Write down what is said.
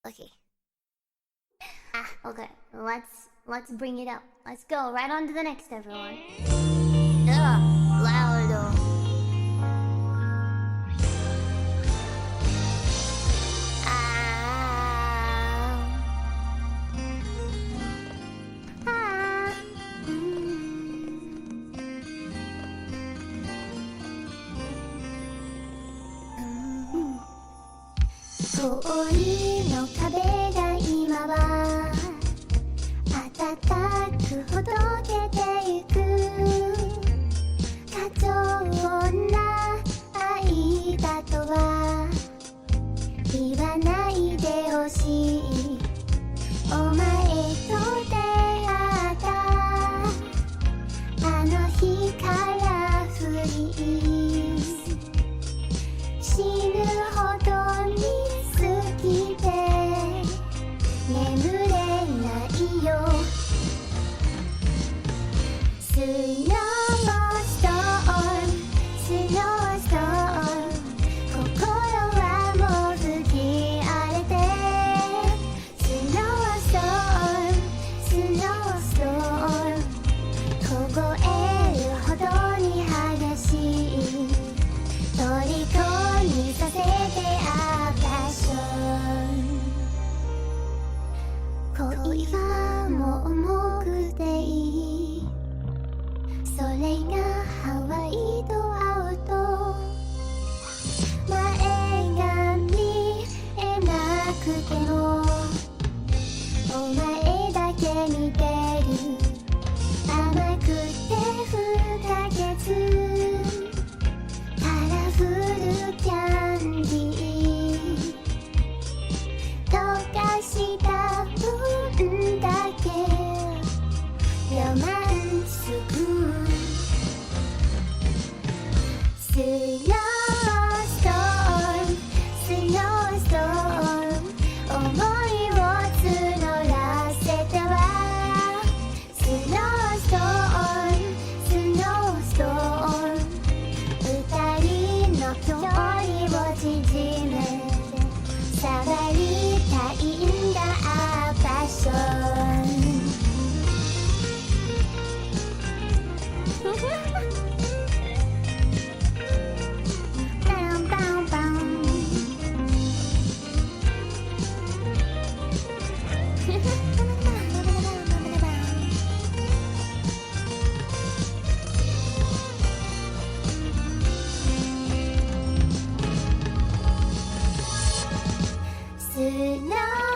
Okay. Okay. Let's bring it up. Let's go right on to the next, everyone. Loud.氷の壁が今は暖かくほどけてゆく過剰な愛だとは言わないでほしいお前と出会ったあの日からフリー死ぬほどに好きで眠れないよスノーストームスノーストーム心はもう吹き荒れてスノーストームスノーストーム凍えるほどに激しい虜にさせてあったション恋はもう重くていいそれがハワイと会うと前が見えなくてもお前だけ見てる甘くて不可欠カラフルキャンディー溶かした分だけロマンスくスノーストームスノーストーム思いを募らせてはスノーストームスノーストーム二人の距離を縮めて触りたいんだパッションバンバンバンスノー